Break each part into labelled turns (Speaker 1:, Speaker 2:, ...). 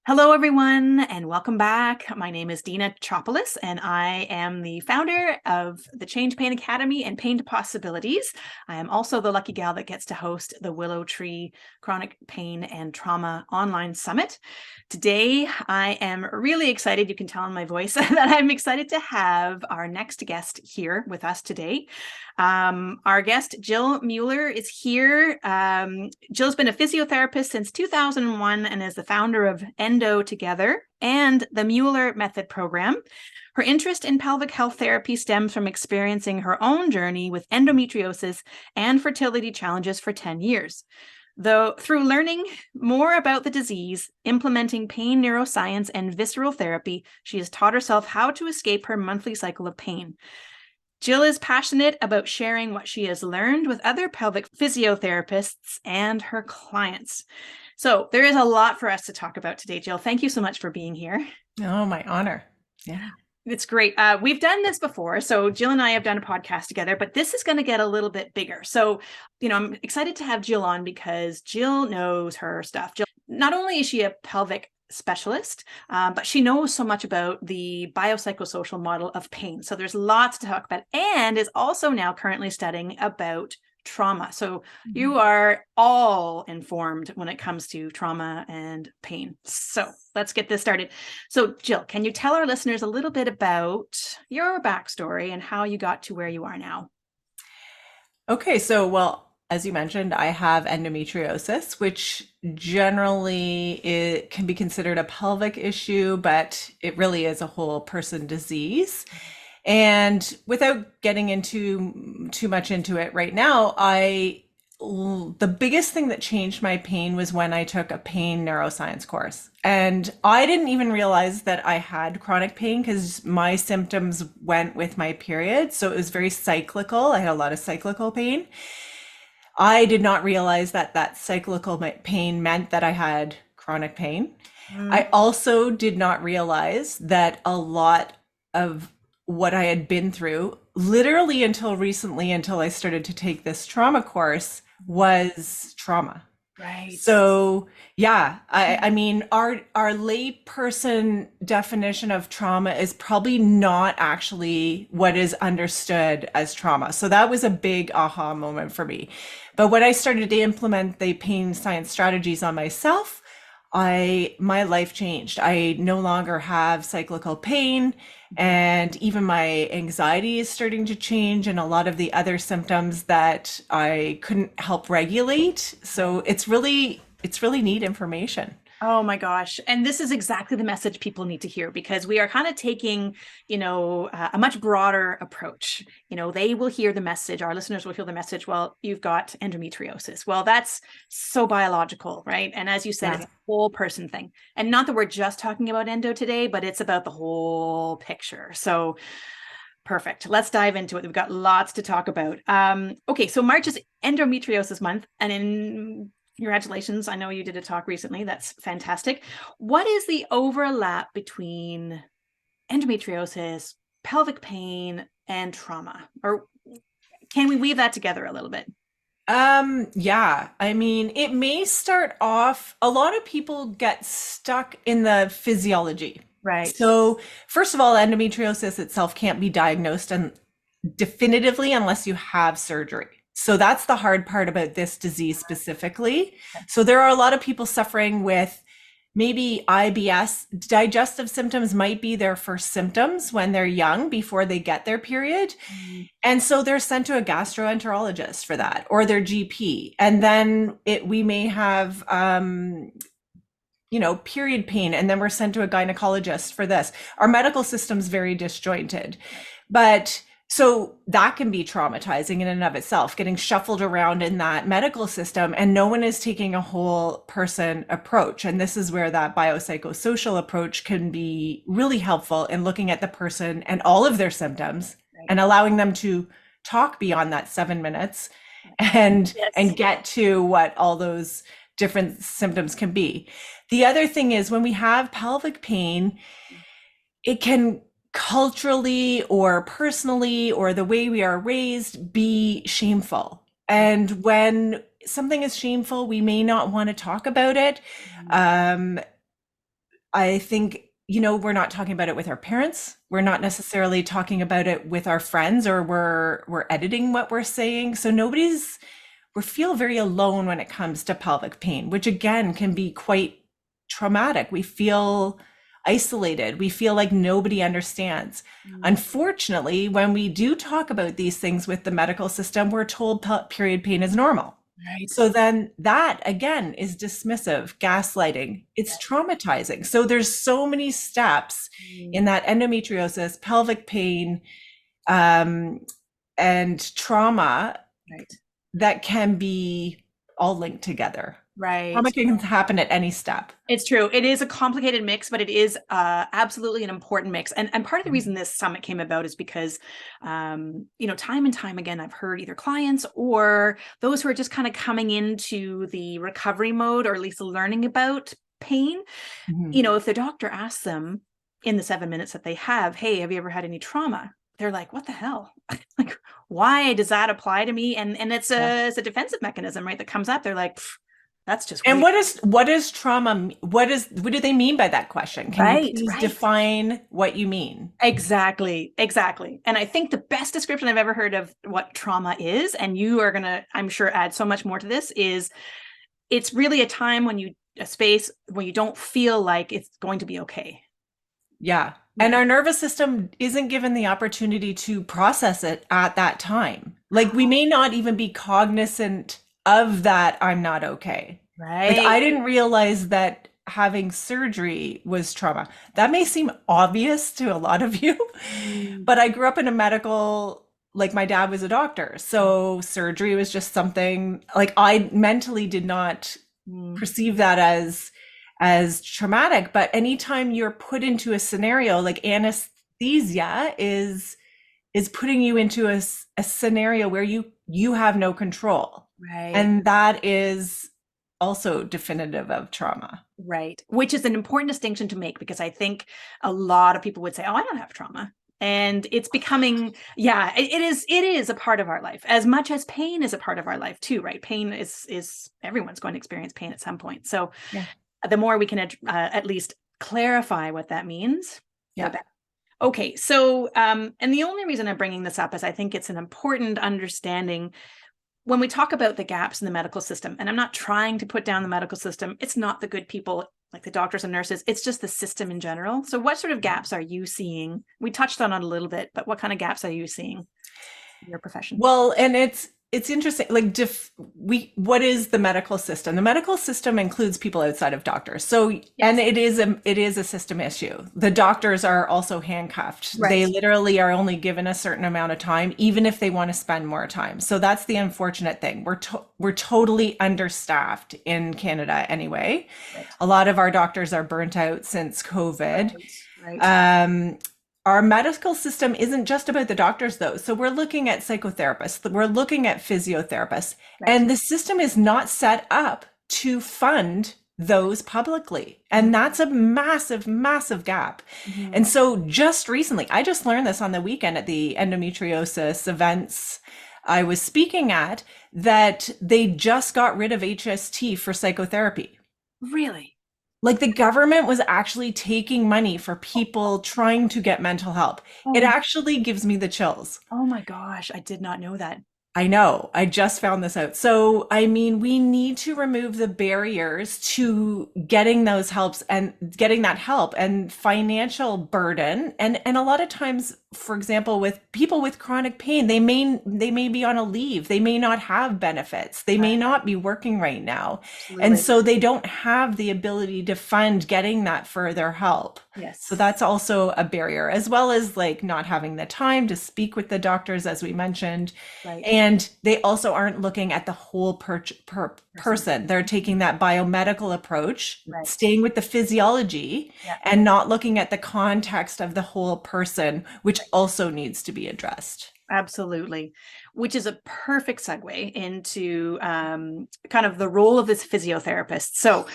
Speaker 1: Hello, everyone, and welcome back. My name is Dina Chopolis, and I am the founder of the Change Pain Academy and Pain to Possibilities. I am also the lucky gal that gets to host the Willow Tree Chronic Pain and Trauma Online Summit. Today, I am really excited. You can tell in my voice that I'm excited to have our next guest here with us today. Our guest, Jill Mueller, is here. Jill's been a physiotherapist since 2001 and is the founder of Endo Together and the Mueller Method program. Her interest in pelvic health therapy stems from experiencing her own journey with endometriosis and fertility challenges for 10 years. Though through learning more about the disease, implementing pain neuroscience and visceral therapy, she has taught herself how to escape her monthly cycle of pain. Jill is passionate about sharing what she has learned with other pelvic physiotherapists and her clients. So there is a lot for us to talk about today, Jill. Thank you so much for being here.
Speaker 2: Oh, my honor. Yeah.
Speaker 1: It's great. We've done this before. So Jill and I have done a podcast together, but this is going to get a little bit bigger. So, I'm excited to have Jill on because Jill knows her stuff. Jill, not only is she a pelvic specialist, but she knows so much about the biopsychosocial model of pain. So there's lots to talk about, and is also now currently studying about trauma. So you are all informed when it comes to trauma and pain. So let's get this started. So Jill, can you tell our listeners a little bit about your backstory and how you got to where you are now?
Speaker 2: Okay, well, as you mentioned, I have endometriosis, which generally it can be considered a pelvic issue, but it really is a whole person disease. And without getting into too much into it right now, the biggest thing that changed my pain was when I took a pain neuroscience course. And I didn't even realize that I had chronic pain because my symptoms went with my period. So it was very cyclical. I had a lot of cyclical pain. I did not realize that that cyclical pain meant that I had chronic pain. I also did not realize that a lot of what I had been through, literally until recently, until I started to take this trauma course, was trauma.
Speaker 1: Right.
Speaker 2: So yeah, I mean, our layperson definition of trauma is probably not actually what is understood as trauma. So that was a big aha moment for me. But when I started to implement the pain science strategies on myself, my life changed. I no longer have cyclical pain, and even my anxiety is starting to change and a lot of the other symptoms that I couldn't help regulate. So it's really neat information.
Speaker 1: Oh my gosh. And this is exactly the message people need to hear because we are kind of taking, a much broader approach. They will hear the message, our listeners will hear the message, well, you've got endometriosis. Well, that's so biological, right? And as you said, it's a whole person thing. And not that we're just talking about endo today, but it's about the whole picture. So perfect. Let's dive into it. We've got lots to talk about. Okay, so March is endometriosis month, and in congratulations. I know you did a talk recently. That's fantastic. What is the overlap between endometriosis, pelvic pain, and trauma? Or can we weave that together a little bit?
Speaker 2: Yeah, I mean, it may start off, a lot of people get stuck in the physiology.
Speaker 1: Right.
Speaker 2: So, first of all, endometriosis itself can't be diagnosed and definitively unless you have surgery. So that's the hard part about this disease specifically. So there are a lot of people suffering with maybe IBS. Digestive symptoms might be their first symptoms when they're young before they get their period. And so they're sent to a gastroenterologist for that or their GP. And then we may have period pain, and then we're sent to a gynecologist for this. Our medical system's very disjointed. But so that can be traumatizing in and of itself, getting shuffled around in that medical system, and no one is taking a whole person approach. And this is where that biopsychosocial approach can be really helpful in looking at the person and all of their symptoms and allowing them to talk beyond that 7 minutes and
Speaker 1: Yes.
Speaker 2: and get to what all those different symptoms can be. The other thing is when we have pelvic pain, it can culturally or personally or the way we are raised be shameful. And when something is shameful, we may not want to talk about it. I think, we're not talking about it with our parents. We're not necessarily talking about it with our friends, or we're editing what we're saying. So we feel very alone when it comes to pelvic pain, which again can be quite traumatic. We feel isolated. We feel like nobody understands.
Speaker 1: Mm.
Speaker 2: Unfortunately, when we do talk about these things with the medical system, we're told period pain is normal.
Speaker 1: Right.
Speaker 2: So then that again is dismissive, gaslighting. It's
Speaker 1: Right.
Speaker 2: traumatizing. So there's so many steps
Speaker 1: Mm.
Speaker 2: in that endometriosis, pelvic pain, um, and trauma
Speaker 1: Right.
Speaker 2: that can be all linked together.
Speaker 1: Right.
Speaker 2: Trauma can happen at any step.
Speaker 1: It's true. It is a complicated mix, but it is absolutely an important mix. And part of the reason this summit came about is because, time and time again, I've heard either clients or those who are just kind of coming into the recovery mode, or at least learning about pain.
Speaker 2: Mhm.
Speaker 1: If the doctor asks them in the 7 minutes that they have, hey, have you ever had any trauma? They're like, what the hell? Like, why does that apply to me? And
Speaker 2: Yeah.
Speaker 1: it's a defensive mechanism, right? That comes up. They're like, that's just
Speaker 2: And
Speaker 1: weird.
Speaker 2: what is trauma? What do they mean by that question? Can you
Speaker 1: Right,
Speaker 2: please
Speaker 1: right.
Speaker 2: define what you mean?
Speaker 1: Exactly, exactly. And I think the best description I've ever heard of what trauma is, and you are going to, I'm sure, add so much more to this, is it's really a space when you don't feel like it's going to be okay.
Speaker 2: Yeah. And
Speaker 1: Right.
Speaker 2: our nervous system isn't given the opportunity to process it at that time. Like we may not even be cognizant of that I'm not okay. Like
Speaker 1: Right.
Speaker 2: I didn't realize that having surgery was trauma. That may seem obvious to a lot of you,
Speaker 1: Mm.
Speaker 2: but I grew up in a medical, like my dad was a doctor. So surgery was just something like I mentally did not
Speaker 1: Mm.
Speaker 2: perceive that as traumatic. But anytime you're put into a scenario like anesthesia is putting you into a scenario where you have no control,
Speaker 1: Right.
Speaker 2: and that is also definitive of trauma.
Speaker 1: Right. Which is an important distinction to make, because I think a lot of people would say, oh, I don't have trauma. And it's becoming, yeah, it is a part of our life, as much as pain is a part of our life too, right? Pain is everyone's going to experience pain at some point. So
Speaker 2: Yeah.
Speaker 1: the more we can at least clarify what that means, the
Speaker 2: Yeah.
Speaker 1: better. Okay, so and the only reason I'm bringing this up is I think it's an important understanding when we talk about the gaps in the medical system. And I'm not trying to put down the medical system. It's not the good people like the doctors and nurses. It's just the system in general. So what sort of gaps are you seeing? We touched on it a little bit, but what kind of gaps are you seeing in your profession?
Speaker 2: Well, and it's interesting. Like, what is the medical system? The medical system includes people outside of doctors. So, and
Speaker 1: Yes.
Speaker 2: it is a system issue. The doctors are also handcuffed. They
Speaker 1: Right.
Speaker 2: literally are only given a certain amount of time, even if they want to spend more time. So that's the unfortunate thing. We're totally understaffed in Canada anyway.
Speaker 1: Right.
Speaker 2: A lot of our doctors are burnt out since COVID.
Speaker 1: Right. Right.
Speaker 2: Um, our medical system isn't just about the doctors, though. So we're looking at psychotherapists, we're looking at physiotherapists,
Speaker 1: Right.
Speaker 2: and the system is not set up to fund those publicly. And that's a massive, massive gap.
Speaker 1: Mhm.
Speaker 2: And so just recently, I just learned this on the weekend at the endometriosis events I was speaking at, that they just got rid of HST for psychotherapy.
Speaker 1: Really?
Speaker 2: Like the government was actually taking money for people trying to get mental help. It
Speaker 1: Oh,
Speaker 2: actually gives me the chills.
Speaker 1: oh my gosh, I did not know that.
Speaker 2: I know. I just found this out. So, I mean, we need to remove the barriers to getting those helps and getting that help and financial burden. And a lot of times, for example, with people with chronic pain, they may be on a leave. They may not have benefits. They may not be working right now. And
Speaker 1: Absolutely.
Speaker 2: so they don't have the ability to fund getting that further help. So
Speaker 1: Yes.
Speaker 2: that's also a barrier, as well as like not having the time to speak with the doctors, as we mentioned.
Speaker 1: Right.
Speaker 2: And they also aren't looking at the whole
Speaker 1: Person.
Speaker 2: person. They're taking that biomedical approach,
Speaker 1: Right.
Speaker 2: staying with the physiology,
Speaker 1: Yeah.
Speaker 2: and not looking at the context of the whole person, which also needs to be addressed.
Speaker 1: Absolutely. Which is a perfect segue into kind of the role of this physiotherapist. So,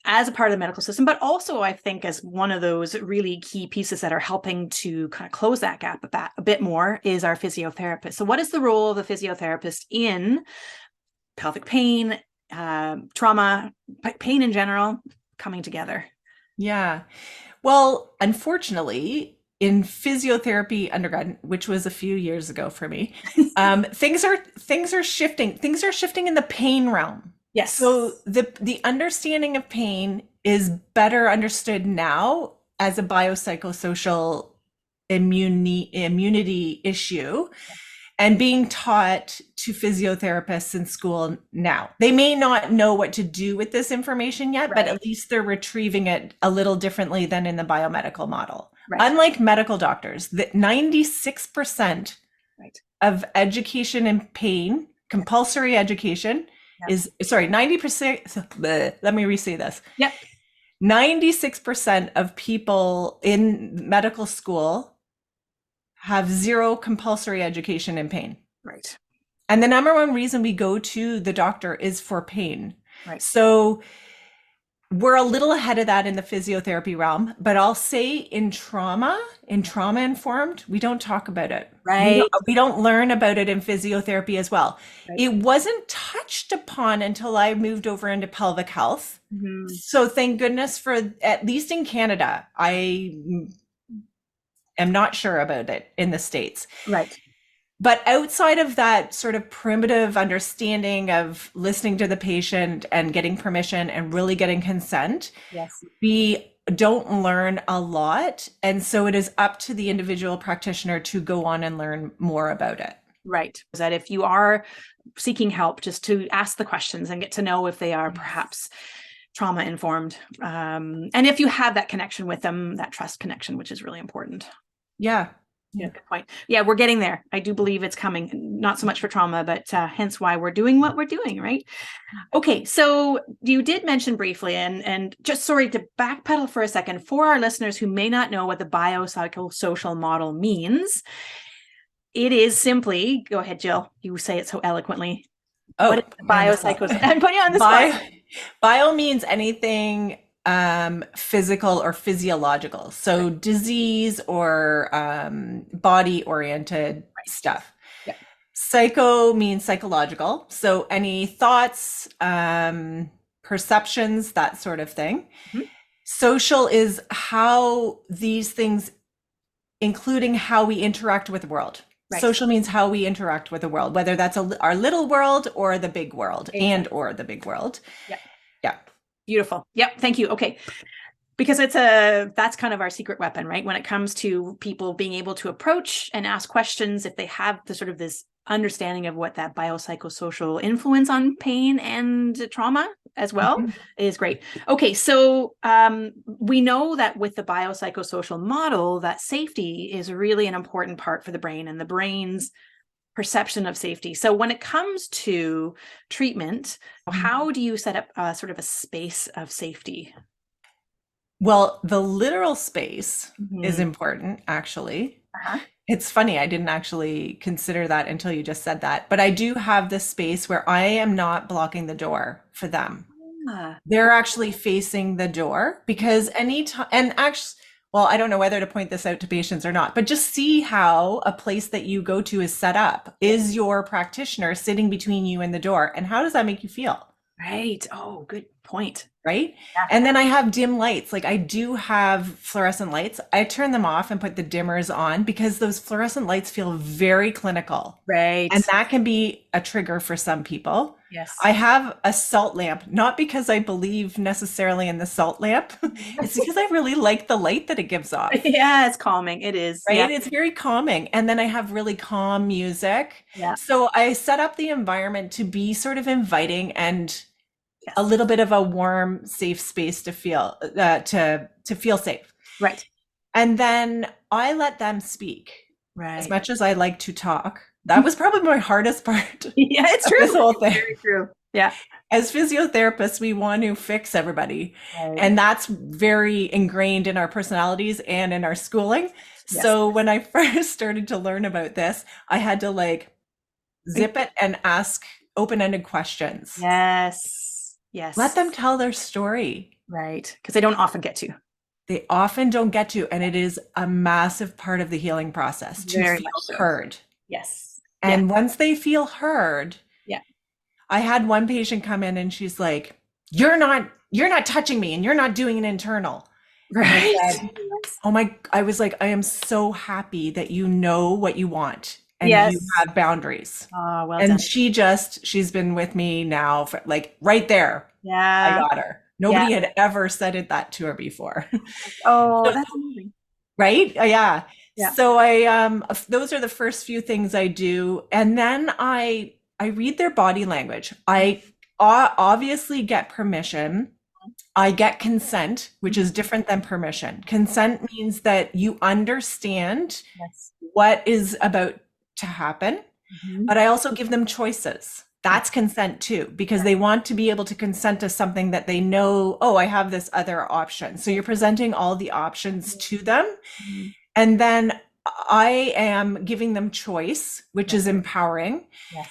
Speaker 1: as a part of the medical system, but also I think as one of those really key pieces that are helping to kind of close that gap a bit more is our physiotherapist. So, what is the role of the physiotherapist in pelvic pain, trauma, pain in general, coming together?
Speaker 2: Yeah. Well, unfortunately, in physiotherapy undergrad, which was a few years ago for me, things are shifting. Things are shifting in the pain realm.
Speaker 1: Yes.
Speaker 2: So the understanding of pain is better understood now as a biopsychosocial immunity issue and being taught to physiotherapists in school now. They may not know what to do with this information yet, but
Speaker 1: Right.
Speaker 2: at least they're retrieving it a little differently than in the biomedical model.
Speaker 1: Right.
Speaker 2: Unlike medical doctors, that 96%
Speaker 1: Right.
Speaker 2: of education in pain, compulsory education,
Speaker 1: Yep.
Speaker 2: is, sorry, 90%, let me re-say this.
Speaker 1: Yep.
Speaker 2: 96% of people in medical school have zero compulsory education in pain.
Speaker 1: Right.
Speaker 2: And the number one reason we go to the doctor is for pain.
Speaker 1: Right.
Speaker 2: So we're a little ahead of that in the physiotherapy realm, but I'll say in trauma informed, we don't talk about it.
Speaker 1: Right.
Speaker 2: We don't learn about it in physiotherapy as well.
Speaker 1: Right.
Speaker 2: It wasn't touched upon until I moved over into pelvic health.
Speaker 1: Mm-hmm.
Speaker 2: So thank goodness for, at least in Canada, I am not sure about it in the States.
Speaker 1: Right.
Speaker 2: But outside of that sort of primitive understanding of listening to the patient and getting permission and really getting consent,
Speaker 1: Yes.
Speaker 2: we don't learn a lot. And so it is up to the individual practitioner to go on and learn more about it.
Speaker 1: Right. That if you are seeking help, just to ask the questions and get to know if they are perhaps trauma informed. And if you have that connection with them, that trust connection, which is really important.
Speaker 2: Yeah.
Speaker 1: Yeah, good point. Yeah, we're getting there. I do believe it's coming, not so much for trauma, but hence why we're doing what we're doing, right? Okay, so you did mention briefly, and just sorry to backpedal for a second, for our listeners who may not know what the biopsychosocial model means, it is simply, go ahead, Jill, you say it so eloquently.
Speaker 2: Oh,
Speaker 1: what is biopsychosocial? I'm putting you on the spot.
Speaker 2: Bio means anything physical or physiological. So disease or body oriented stuff.
Speaker 1: Yeah.
Speaker 2: Psycho means psychological. So any thoughts, perceptions, that sort of thing. Mm-hmm. Social is how these things, including how we interact with the world. Right. Social means how we interact with the world, whether that's our little world or the big world, or the big world.
Speaker 1: Yeah.
Speaker 2: Yeah.
Speaker 1: Beautiful. Yep. Thank you. Okay. Because that's kind of our secret weapon, right? When it comes to people being able to approach and ask questions, if they have the sort of this understanding of what that biopsychosocial influence on pain and trauma as well is great. Okay. So we know that with the biopsychosocial model, that safety is really an important part for the brain and the brain's perception of safety. So when it comes to treatment, how do you set up sort of a space of safety?
Speaker 2: Well, the literal space is important, actually. Uh-huh. It's funny, I didn't actually consider that until you just said that. But I do have this space where I am not blocking the door for them. They're actually facing the door, because anytime, and actually, well, I don't know whether to point this out to patients or not, but just see how a place that you go to is set up. Is your practitioner sitting between you and the door? And how does that make you feel?
Speaker 1: Right. Oh, good point.
Speaker 2: Right. Yeah. And then I have dim lights. Like I do have fluorescent lights. I turn them off and put the dimmers on because those fluorescent lights feel very clinical.
Speaker 1: Right.
Speaker 2: And that can be a trigger for some people.
Speaker 1: Yes.
Speaker 2: I have a salt lamp, not because I believe necessarily in the salt lamp. It's because I really like the light that it gives off.
Speaker 1: Yeah, it's calming. It is.
Speaker 2: Right.
Speaker 1: Yeah.
Speaker 2: It's very calming. And then I have really calm music.
Speaker 1: Yeah.
Speaker 2: So I set up the environment to be sort of inviting and a little bit of a warm, safe space to feel to feel safe.
Speaker 1: Right.
Speaker 2: And then I let them speak.
Speaker 1: Right.
Speaker 2: As much as I like to talk. That was probably my hardest part.
Speaker 1: Yeah, it's true.
Speaker 2: This whole thing.
Speaker 1: Very true. Yeah.
Speaker 2: As physiotherapists, we want to fix everybody. Right. And that's very ingrained in our personalities and in our schooling. Yes. So when I first started to learn about this, I had to like zip it and ask open-ended questions.
Speaker 1: Yes. Yes.
Speaker 2: Let them tell their story.
Speaker 1: Right. Because they don't often get to.
Speaker 2: They often don't get to. And it is a massive part of the healing process to
Speaker 1: very
Speaker 2: feel heard.
Speaker 1: Yes.
Speaker 2: And once they feel heard,
Speaker 1: yeah.
Speaker 2: I had one patient come in and she's like, you're not touching me and you're not doing an internal. And I
Speaker 1: Right.
Speaker 2: said,
Speaker 1: Yes.
Speaker 2: oh my, I was like, I am so happy that you know what you want and you
Speaker 1: Yes.
Speaker 2: have boundaries.
Speaker 1: Oh, well
Speaker 2: And
Speaker 1: done.
Speaker 2: she's been with me now for like right there. I
Speaker 1: Yeah.
Speaker 2: got her.
Speaker 1: Yeah.
Speaker 2: Nobody had ever said it that to her before.
Speaker 1: Oh,
Speaker 2: So,
Speaker 1: that's amazing.
Speaker 2: right? Yeah.
Speaker 1: Yeah.
Speaker 2: So those are the first few things I do. And then I read their body language. I obviously get permission. I get consent, which is
Speaker 1: Mhm.
Speaker 2: different than permission. Consent means that you understand
Speaker 1: Yes.
Speaker 2: what is about to happen,
Speaker 1: Mhm.
Speaker 2: but I also give them choices. That's consent too, because they want to be able to consent to something that they know, oh, I have this other option. So you're presenting all the options to them.
Speaker 1: Mhm.
Speaker 2: And then I am giving them choice, which
Speaker 1: Yes.
Speaker 2: is empowering.
Speaker 1: Yes.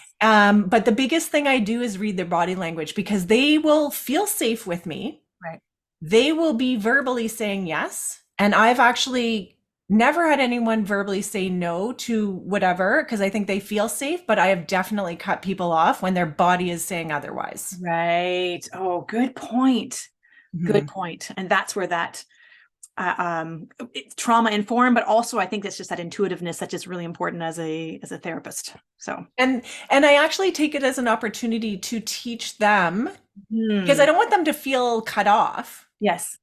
Speaker 2: But the biggest thing I do is read their body language because they will feel safe with me.
Speaker 1: Right.
Speaker 2: They will be verbally saying yes. And I've actually never had anyone verbally say no to whatever because I think they feel safe, but I have definitely cut people off when their body is saying otherwise.
Speaker 1: Right. Oh, good point. Good
Speaker 2: Mhm.
Speaker 1: point. And that's where that it's trauma informed, but also I think it's just that intuitiveness that's just really important as a therapist. So,
Speaker 2: And I actually take it as an opportunity to teach them because I
Speaker 1: hmm,
Speaker 2: don't want them to feel cut off.
Speaker 1: yes.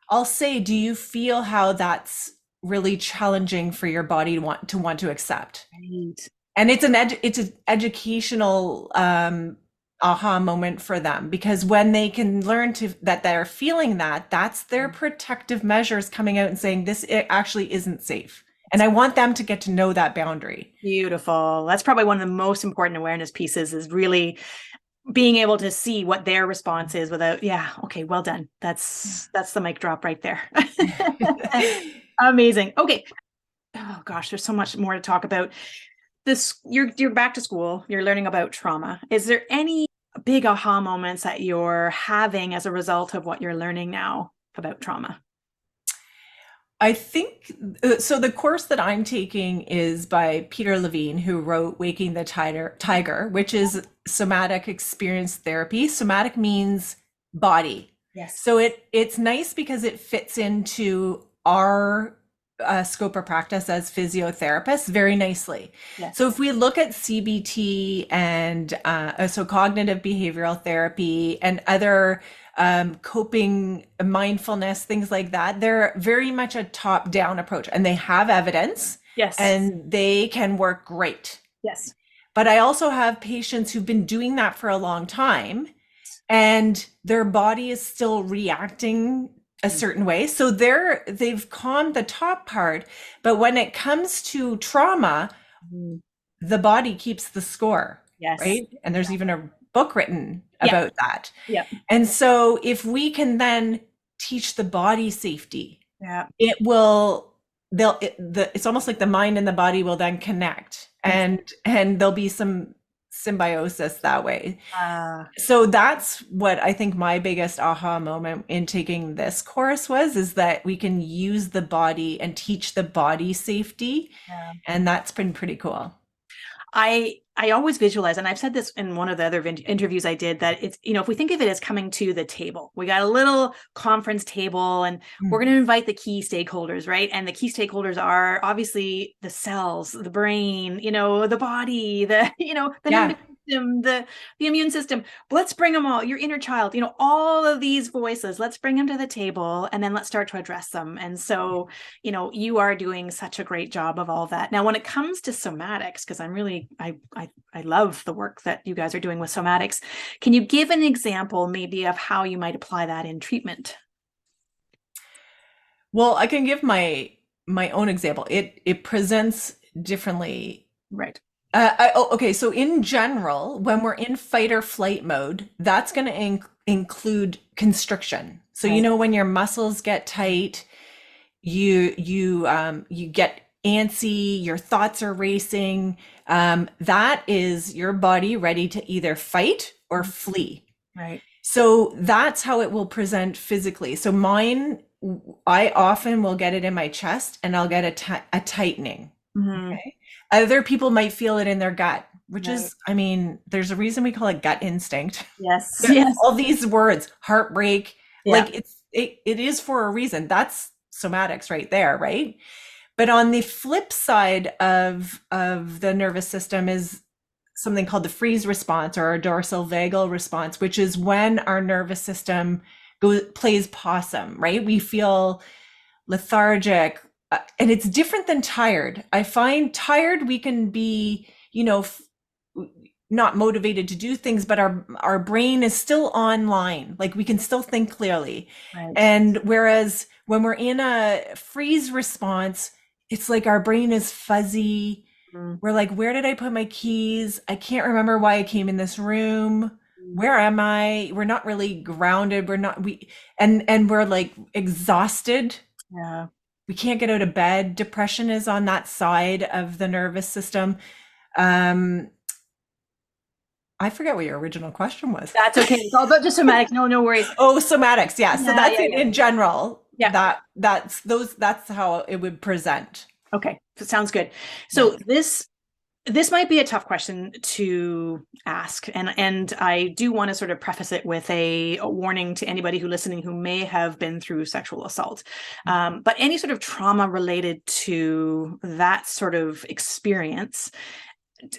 Speaker 2: I'll say, do you feel how that's really challenging for your body to want to accept?
Speaker 1: Right.
Speaker 2: And it's an educational aha moment for them because when they can learn to that they're feeling that, that's their protective measures coming out and saying this it actually isn't safe. And I want them to get to know that boundary.
Speaker 1: Beautiful. That's probably one of the most important awareness pieces is really being able to see what their response is without, yeah, okay, well done. That's the mic drop right there. Amazing. Okay. Oh gosh, there's so much more to talk about. This you're back to school, you're learning about trauma. Is there any big aha moments that you're having as a result of what you're learning now about trauma?
Speaker 2: I think so. The course that I'm taking is by Peter Levine, who wrote Waking the Tiger, which is somatic experience therapy. Somatic means body.
Speaker 1: Yes.
Speaker 2: So it's nice because it fits into our scope of practice as physiotherapists very nicely. So
Speaker 1: Yes.
Speaker 2: if we look at CBT and so cognitive behavioral therapy and other coping, mindfulness, things like that. They're very much a top down approach and they have evidence
Speaker 1: Yes.
Speaker 2: and they can work great.
Speaker 1: Yes.
Speaker 2: But I also have patients who've been doing that for a long time and their body is still reacting a certain way. So they've calmed the top part, but when it comes to trauma,
Speaker 1: Mhm.
Speaker 2: the body keeps the score,
Speaker 1: Yes.
Speaker 2: right? And there's even a book written
Speaker 1: Yeah.
Speaker 2: about that.
Speaker 1: Yeah.
Speaker 2: And so if we can then teach the body safety,
Speaker 1: Yeah.
Speaker 2: it will it's almost like the mind and the body will then connect
Speaker 1: Yes.
Speaker 2: and there'll be some symbiosis that way.
Speaker 1: Uh,
Speaker 2: So that's what I think my biggest aha moment in taking this course is that we can use the body and teach the body safety.
Speaker 1: yeah.
Speaker 2: And that's been pretty cool.
Speaker 1: I always visualize, and I've said this in one of the other interviews I did, that it's, if we think of it as coming to the table, we got a little conference table and we're going to invite the key stakeholders, right? And the key stakeholders are obviously the cells, the brain, the body, the
Speaker 2: Yeah.
Speaker 1: nervous system, the immune system. Let's bring them all, your inner child, all of these voices, let's bring them to the table and then let's start to address them. And so, you are doing such a great job of all that. Now, when it comes to somatics, because I love the work that you guys are doing with somatics. Can you give an example maybe of how you might apply that in treatment?
Speaker 2: Well, I can give my own example. It presents differently.
Speaker 1: Right.
Speaker 2: Okay. So in general, when we're in fight or flight mode, that's going to include constriction. So
Speaker 1: Right.
Speaker 2: when your muscles get tight, you get antsy, your thoughts are racing. That is your body ready to either fight or flee.
Speaker 1: Right.
Speaker 2: So that's how it will present physically. So mine, I often will get it in my chest and I'll get a tightening.
Speaker 1: Mhm.
Speaker 2: Okay. Other people might feel it in their gut, which
Speaker 1: Right.
Speaker 2: is, I mean, there's a reason we call it gut instinct.
Speaker 1: Yes. Yes.
Speaker 2: All these words, heartbreak,
Speaker 1: Yeah.
Speaker 2: like it is for a reason. That's somatics right there, right? But on the flip side of the nervous system is something called the freeze response or a dorsal vagal response, which is when our nervous system plays possum, right? We feel lethargic, and it's different than tired. I find tired, we can be, not motivated to do things, but our brain is still online. Like we can still think clearly.
Speaker 1: Right.
Speaker 2: And whereas when we're in a freeze response, it's like our brain is fuzzy.
Speaker 1: Mm,
Speaker 2: We're like, where did I put my keys? I can't remember why I came in this room.
Speaker 1: mm,
Speaker 2: Where am I? We're not really grounded. And we're like exhausted.
Speaker 1: yeah.
Speaker 2: We can't get out of bed. Depression is on that side of the nervous system. Um, I forget what your original question was.
Speaker 1: That's okay. It's all about just somatic. No, no worries.
Speaker 2: Oh, somatics. Yeah. So
Speaker 1: Yeah,
Speaker 2: that's
Speaker 1: yeah,
Speaker 2: it
Speaker 1: yeah.
Speaker 2: in general.
Speaker 1: Yeah.
Speaker 2: That's how it would present.
Speaker 1: Okay. Sounds good.
Speaker 2: Yeah.
Speaker 1: So this might be a tough question to ask, and I do want to sort of preface it with a warning to anybody who listening who may have been through sexual assault, but any sort of trauma related to that sort of experience,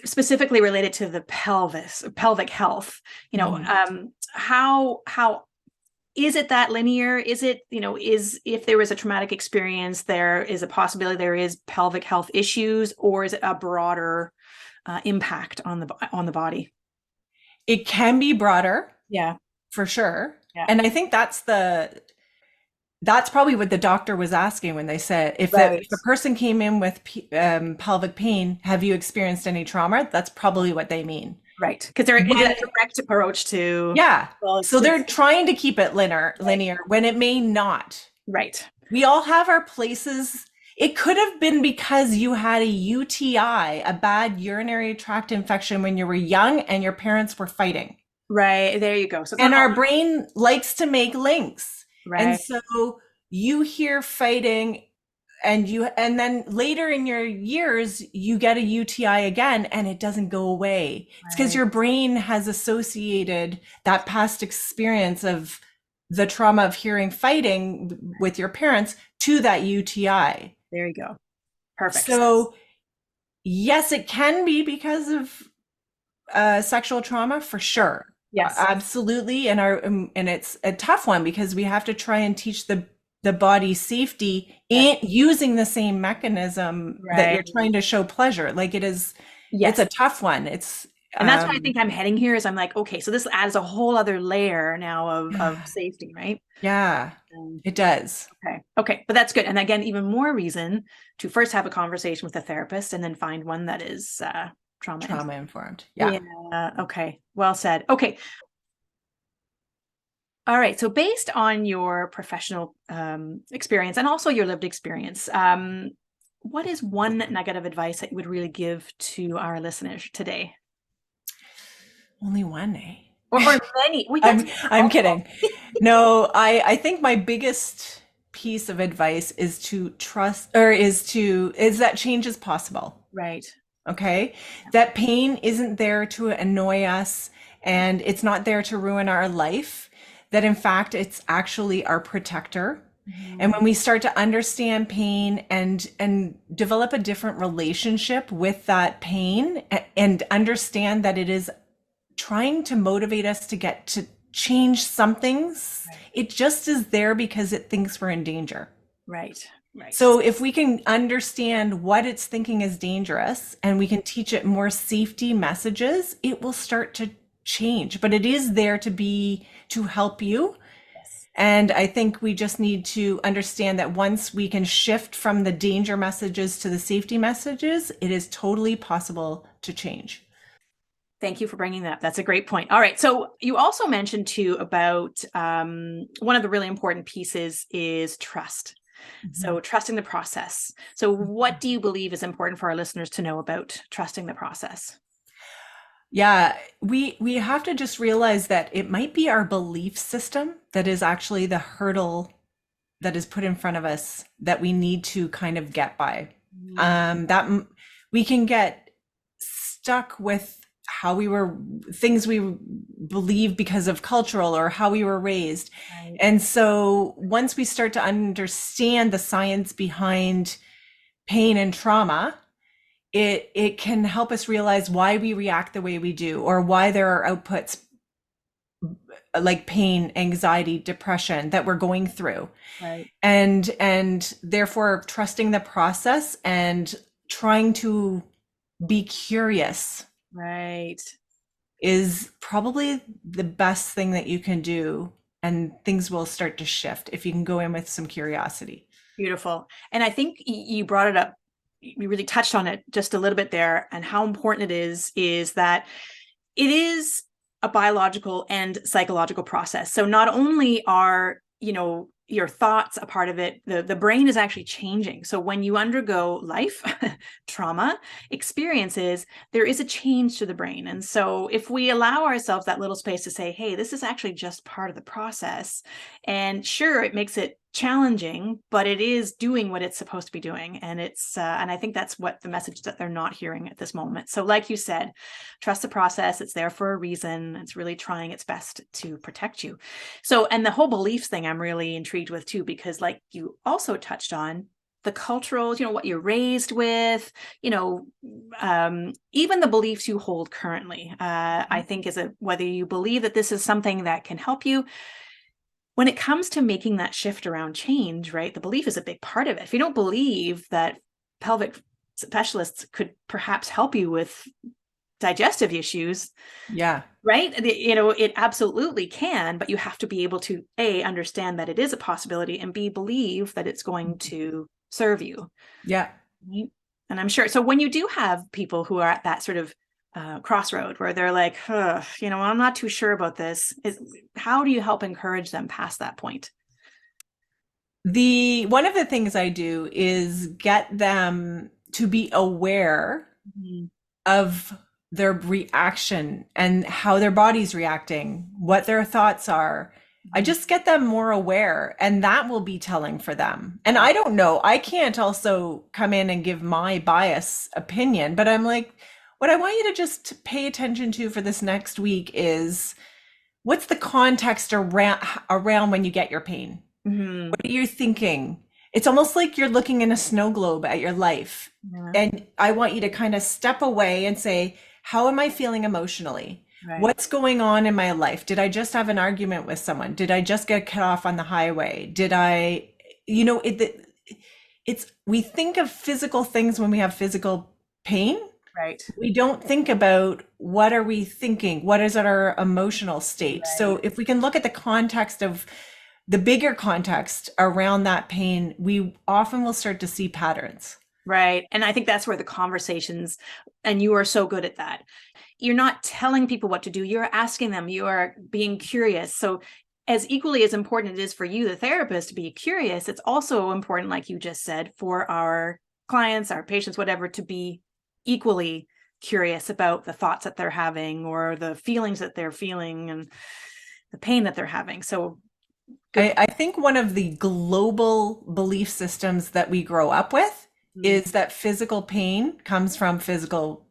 Speaker 1: specifically related to the pelvic health, how is it that linear? Is it, is if there was a traumatic experience, there is a possibility there is pelvic health issues, or is it a broader impact on the body?
Speaker 2: It can be broader
Speaker 1: Yeah.
Speaker 2: for sure.
Speaker 1: Yeah.
Speaker 2: And I think that's probably what the doctor was asking when they said, if
Speaker 1: Right.
Speaker 2: the person came in with pelvic pain, have you experienced any trauma? That's probably what they mean.
Speaker 1: Right. Because there is a
Speaker 2: But
Speaker 1: direct approach to,
Speaker 2: yeah,
Speaker 1: well,
Speaker 2: so they're trying to keep it
Speaker 1: right.
Speaker 2: linear when it may not.
Speaker 1: Right.
Speaker 2: We all have our places. It could have been because you had a UTI, a bad urinary tract infection when you were young and your parents were fighting.
Speaker 1: Right. There you go. So it's
Speaker 2: And
Speaker 1: not
Speaker 2: our brain likes to make links. And
Speaker 1: right.
Speaker 2: so you hear fighting and then later in your years you get a UTI again and it doesn't go away. It's because
Speaker 1: Right.
Speaker 2: your brain has associated that past experience of the trauma of hearing fighting with your parents to that UTI.
Speaker 1: There you go. Perfect.
Speaker 2: So yes, it can be because of sexual trauma for sure.
Speaker 1: Yes.
Speaker 2: Absolutely. And it's a tough one because we have to try and teach the body safety
Speaker 1: Yes.
Speaker 2: and using the same mechanism that you're
Speaker 1: Right.
Speaker 2: trying to show pleasure. Like it's
Speaker 1: Yes.
Speaker 2: a tough one. It's
Speaker 1: And that's why I think I'm heading here is I'm like, okay, so this adds a whole other layer now of safety, right?
Speaker 2: yeah,
Speaker 1: Um,
Speaker 2: it does.
Speaker 1: okay. Okay. But that's good. And again, even more reason to first have a conversation with a therapist and then find one that is trauma
Speaker 2: Trauma informed. Yeah.
Speaker 1: Yeah. Okay. Well said. Okay. All right. So based on your professional experience and also your lived experience, what is one nugget of advice that you would really give to our listeners today?
Speaker 2: Only one, eh?
Speaker 1: Or many?
Speaker 2: I'm kidding. No, I think my biggest piece of advice is to trust, or is that change is possible.
Speaker 1: Right.
Speaker 2: Okay. That pain isn't there to annoy us and it's not there to ruin our life. That in fact, it's actually our protector. And when we start to understand pain and develop a different relationship with that pain and understand that it is trying to motivate us to get to change some things, it just is there because it thinks we're in danger.
Speaker 1: Right. Right.
Speaker 2: So if we can understand what it's thinking is dangerous and we can teach it more safety messages, it will start to change. But it is there to help you.
Speaker 1: Yes.
Speaker 2: And I think we just need to understand that once we can shift from the danger messages to the safety messages, it is totally possible to change.
Speaker 1: Thank you for bringing that. That's a great point. All right. So you also mentioned too about one of the really important pieces is trust. So trusting the process. So what do you believe is important for our listeners to know about trusting the process?
Speaker 2: Yeah, we have to just realize that it might be our belief system that is actually the hurdle that is put in front of us that we need to kind of get by. That we can get stuck with how we were, things we believe because of cultural or how we were raised.
Speaker 1: Right.
Speaker 2: And so once we start to understand the science behind pain and trauma, it can help us realize why we react the way we do, or why there are outputs like pain, anxiety, depression that we're going through.
Speaker 1: Right.
Speaker 2: And therefore trusting the process and trying to be curious
Speaker 1: Right.
Speaker 2: is probably the best thing that you can do, and things will start to shift if you can go in with some curiosity.
Speaker 1: Beautiful. And I think you brought it up. You really touched on it just a little bit there, and how important it is that it is a biological and psychological process. So not only are, your thoughts a part of it, the brain is actually changing. So when you undergo life trauma experiences, there is a change to the brain. And so if we allow ourselves that little space to say, hey, this is actually just part of the process, and sure, it makes it challenging, but it is doing what it's supposed to be doing. And and I think that's what the message that they're not hearing at this moment. So like you said, trust the process. It's there for a reason. It's really trying its best to protect you. So, and the whole beliefs thing I'm really intrigued with too, because like you also touched on, the cultural, what you're raised with, even the beliefs you hold currently, I think whether you believe that this is something that can help you. When it comes to making that shift around change, right, the belief is a big part of it. If you don't believe that pelvic specialists could perhaps help you with digestive issues,
Speaker 2: Yeah.
Speaker 1: right, it absolutely can, but you have to be able to A, understand that it is a possibility, and B, believe that it's going to serve you.
Speaker 2: Yeah.
Speaker 1: Right? And I'm sure, so when you do have people who are at that sort of crossroad where they're like, I'm not too sure about this, how do you help encourage them past that point?
Speaker 2: One of the things I do is get them to be aware
Speaker 1: Mm-hmm.
Speaker 2: of their reaction and how their body's reacting, what their thoughts are. I just get them more aware, and that will be telling for them. And I don't know, I can't also come in and give my bias opinion, but I'm like, what I want you to just pay attention to for this next week is, what's the context around when you get your pain?
Speaker 1: Mm-hmm.
Speaker 2: What are you thinking? It's almost like you're looking in a snow globe at your life.
Speaker 1: Yeah.
Speaker 2: And I want you to kind of step away and say, how am I feeling emotionally?
Speaker 1: Right.
Speaker 2: What's going on in my life? Did I just have an argument with someone? Did I just get cut off on the highway? Did I, we think of physical things when we have physical pain.
Speaker 1: Right.
Speaker 2: We don't think about what are we thinking? What is our emotional state?
Speaker 1: Right.
Speaker 2: So if we can look at the context of the bigger context around that pain, we often will start to see patterns.
Speaker 1: Right. And I think that's where the conversations, and you are so good at that. You're not telling people what to do. You're asking them, you are being curious. So as equally as important it is for you, the therapist, to be curious, it's also important, like you just said, for our clients, our patients, whatever, to be equally curious about the thoughts that they're having or the feelings that they're feeling and the pain that they're having. So
Speaker 2: I think one of the global belief systems that we grow up with is that physical pain comes from physical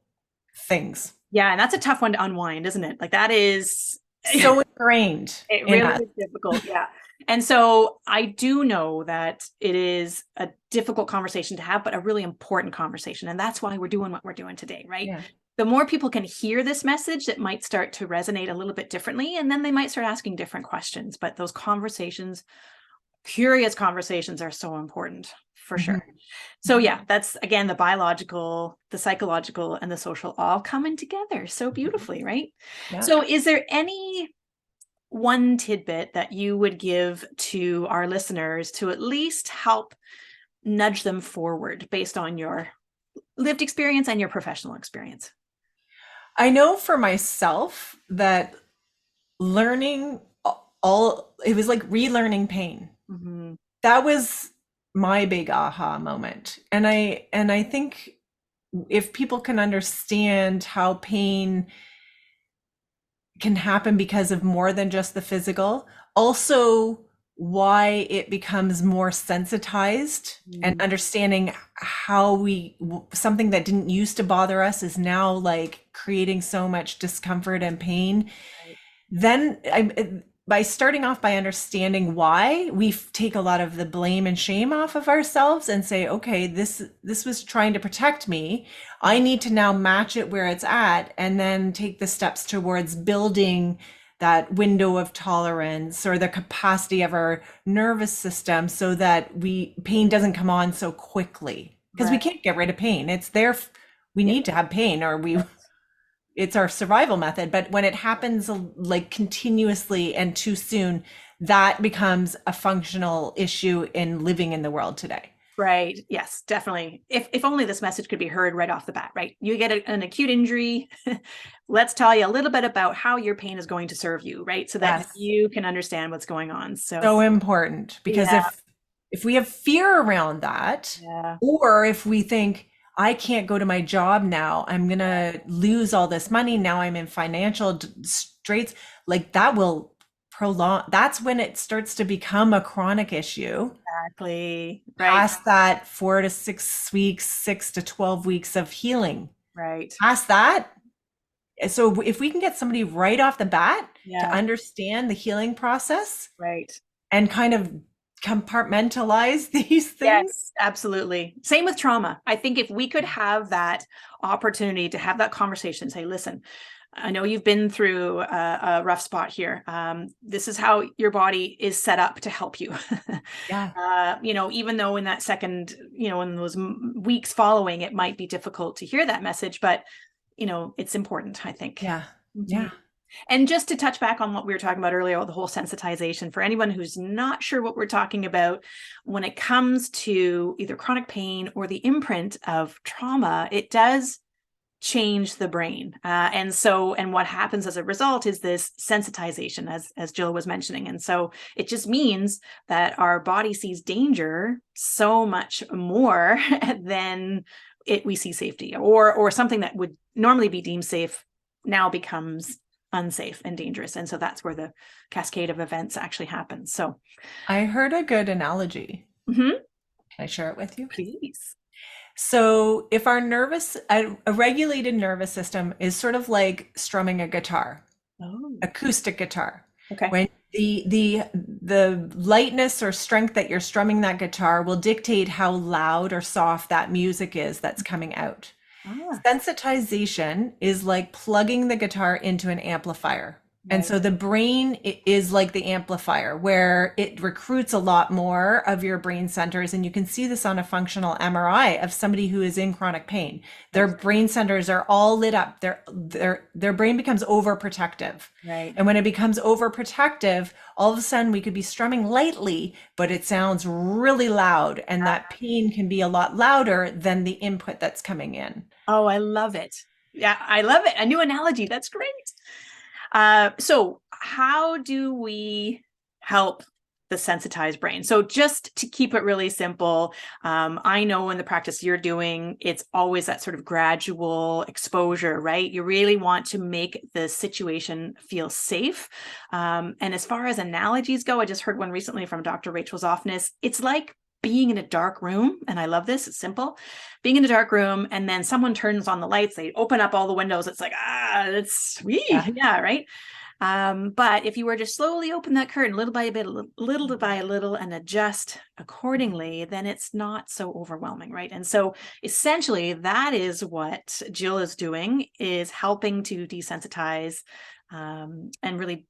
Speaker 2: things.
Speaker 1: Yeah, and that's a tough one to unwind, isn't it? Like that is
Speaker 2: so ingrained.
Speaker 1: It really is difficult. Yeah. And so I do know that it is a difficult conversation to have, but a really important conversation. And that's why we're doing what we're doing today, right?
Speaker 2: Yeah.
Speaker 1: The more people can hear this message, it might start to resonate a little bit differently. And then they might start asking different questions. But those conversations, curious conversations, are so important for sure. So yeah, that's again, the biological, the psychological, and the social all coming together so beautifully, right?
Speaker 2: Yeah.
Speaker 1: So is there any one tidbit that you would give to our listeners to at least help nudge them forward based on your lived experience and your professional experience?
Speaker 2: I know for myself that learning it was like relearning pain.
Speaker 1: Mm-hmm.
Speaker 2: That was my big aha moment. And I think if people can understand how pain can happen because of more than just the physical, also why it becomes more sensitized and
Speaker 1: Mm,
Speaker 2: understanding how something that didn't used to bother us is now like creating so much discomfort and pain.
Speaker 1: right.
Speaker 2: Then by starting off by understanding why, we take a lot of the blame and shame off of ourselves and say, okay, this was trying to protect me. I need to now match it where it's at, and then take the steps towards building that window of tolerance or the capacity of our nervous system so that pain doesn't come on so quickly, because we
Speaker 1: Right.
Speaker 2: can't get rid of pain. It's there. We
Speaker 1: Yeah.
Speaker 2: need to have pain, or we
Speaker 1: Right.
Speaker 2: it's our survival method. But when it happens like continuously and too soon, that becomes a functional issue in living in the world today.
Speaker 1: Right. Yes, definitely. If only this message could be heard right off the bat, right? You get an acute injury. Let's tell you a little bit about how your pain is going to serve you, right? So that
Speaker 2: Yes.
Speaker 1: you can understand what's going on. So,
Speaker 2: So important, because
Speaker 1: yeah,
Speaker 2: if we have fear around that,
Speaker 1: yeah,
Speaker 2: or if we think I can't go to my job now, I'm gonna lose all this money, now I'm in financial straits, like that will prolong. That's when it starts to become a chronic issue.
Speaker 1: exactly. Right.
Speaker 2: Past that 4 to 6 weeks, 6 to 12 weeks of healing,
Speaker 1: Right.
Speaker 2: past that. So if we can get somebody right off the bat to
Speaker 1: Yeah.
Speaker 2: understand the healing process
Speaker 1: Right.
Speaker 2: and kind of compartmentalize these things.
Speaker 1: Yes, absolutely. Same with trauma. I think if we could have that opportunity to have that conversation, say, listen, I know you've been through a rough spot here. This is how your body is set up to help you.
Speaker 2: Yeah,
Speaker 1: Even though in that second, in those weeks following, it might be difficult to hear that message, but, it's important, I think.
Speaker 2: yeah,
Speaker 1: Mhm.
Speaker 2: yeah.
Speaker 1: And just to touch back on what we were talking about earlier, the whole sensitization, for anyone who's not sure what we're talking about, when it comes to either chronic pain or the imprint of trauma, it does change the brain. And what happens as a result is this sensitization, as Jill was mentioning. And so it just means that our body sees danger so much more than we see safety, or something that would normally be deemed safe now becomes unsafe and dangerous. And so that's where the cascade of events actually happens. So,
Speaker 2: I heard a good analogy.
Speaker 1: mhm,
Speaker 2: Can I share it with you?
Speaker 1: please.
Speaker 2: So if a regulated nervous system is sort of like strumming a guitar,
Speaker 1: Oh,
Speaker 2: acoustic guitar.
Speaker 1: okay.
Speaker 2: When the lightness or strength that you're strumming that guitar will dictate how loud or soft that music is that's coming out.
Speaker 1: Ah,
Speaker 2: Sensitization is like plugging the guitar into an amplifier. And
Speaker 1: right.
Speaker 2: so the brain is like the amplifier, where it recruits a lot more of your brain centers. And you can see this on a functional MRI of somebody who is in chronic pain. Their
Speaker 1: Yes.
Speaker 2: brain centers are all lit up. Their brain becomes overprotective.
Speaker 1: Right.
Speaker 2: And when it becomes overprotective, all of a sudden we could be strumming lightly, but it sounds really loud. And that pain can be a lot louder than the input that's coming in.
Speaker 1: Oh, I love it. Yeah, I love it. A new analogy. That's great. So how do we help the sensitized brain? So just to keep it really simple, I know in the practice you're doing, it's always that sort of gradual exposure, right? You really want to make the situation feel safe. And as far as analogies go, I just heard one recently from Dr. Rachel's office. It's like being in a dark room, and I love this, it's simple. Being in a dark room, and then someone turns on the lights, they open up all the windows, it's like, it's sweet,
Speaker 2: Yeah.
Speaker 1: yeah, right? But if you were to slowly open that curtain little by a bit, little by little, and adjust accordingly, then it's not so overwhelming, right? And so essentially that is what Jill is doing, is helping to desensitize and really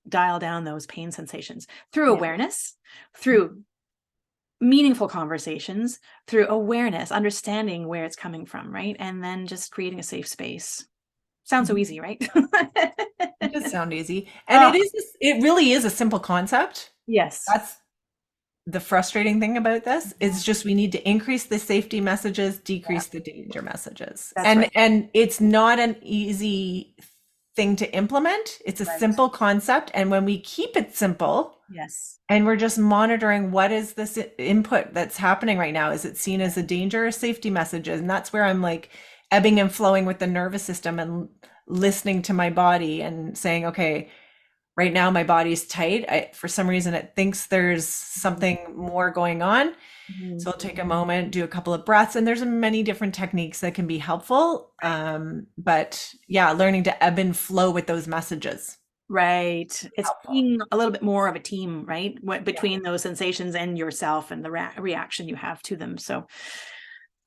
Speaker 1: dial down those pain sensations through
Speaker 2: Yeah.
Speaker 1: awareness, through meaningful conversations, through awareness, understanding where it's coming from, right? And then just creating a safe space. Sounds so
Speaker 2: Mhm.
Speaker 1: easy, right?
Speaker 2: It does sound easy. And
Speaker 1: Oh,
Speaker 2: it really is a simple concept.
Speaker 1: yes.
Speaker 2: That's the frustrating thing about this, is just we need to increase the safety messages,
Speaker 1: Yeah,
Speaker 2: decrease the danger messages.
Speaker 1: that's right.
Speaker 2: And it's not an easy thing to implement. It's a
Speaker 1: Right.
Speaker 2: simple concept. And when we keep it simple
Speaker 1: Yes.
Speaker 2: and we're just monitoring what is this input that's happening right now, is it seen as a danger or safety messages? And that's where I'm like ebbing and flowing with the nervous system and listening to my body and saying, okay, right now my body's tight. For some reason, it thinks there's something more going on.
Speaker 1: Mhm.
Speaker 2: So I'll take a moment, do a couple of breaths, and there's many different techniques that can be helpful.
Speaker 1: Right.
Speaker 2: But yeah, learning to ebb and flow with those messages.
Speaker 1: Right. It's
Speaker 2: Helpful.
Speaker 1: being a little bit more of a team, right? What
Speaker 2: Yeah.
Speaker 1: between those sensations and yourself and the reaction you have to them. So,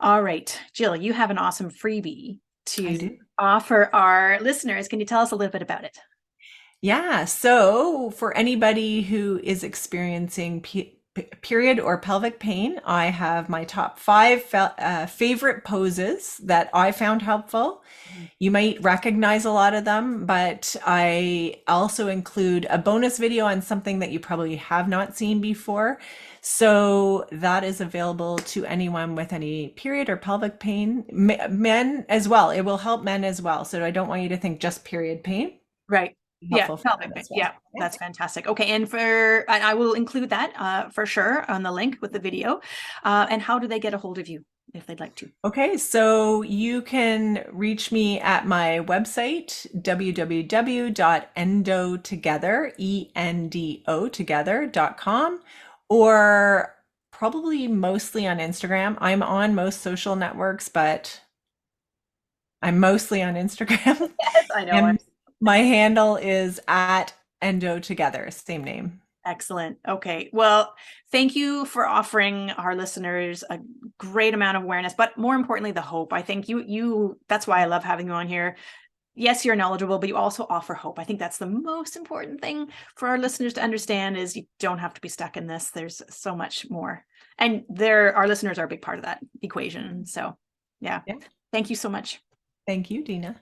Speaker 1: all right, Jill, you have an awesome freebie
Speaker 2: I
Speaker 1: to
Speaker 2: do.
Speaker 1: offer our listeners. Can you tell us a little bit about it?
Speaker 2: Yeah. So for anybody who is experiencing period or pelvic pain, I have my top five favorite poses that I found helpful.
Speaker 1: Mhm.
Speaker 2: You might recognize a lot of them, but I also include a bonus video on something that you probably have not seen before. So that is available to anyone with any period or pelvic pain, men as well. It will help men as well. So I don't want you to think just period pain.
Speaker 1: Right. Yeah,
Speaker 2: Helpful for
Speaker 1: pelvic
Speaker 2: men
Speaker 1: pain.
Speaker 2: as well.
Speaker 1: Yeah, that's fantastic. Okay, and I will include that for sure on the link with the video. And how do they get a hold of you if they'd like to?
Speaker 2: Okay, so you can reach me at my website, www.endotogether, E-N-D-O together.com, or probably mostly on Instagram. I'm on most social networks, but I'm mostly on Instagram.
Speaker 1: Yes, I know.
Speaker 2: And my handle is at Endo Together, same name.
Speaker 1: Excellent. Okay. Well, thank you for offering our listeners a great amount of awareness, but more importantly, the hope. I think that's why I love having you on here. Yes, you're knowledgeable, but you also offer hope. I think that's the most important thing for our listeners to understand is you don't have to be stuck in this. There's so much more. And our listeners are a big part of that equation. So yeah,
Speaker 2: Yeah.
Speaker 1: thank you so much.
Speaker 2: Thank you, Dina.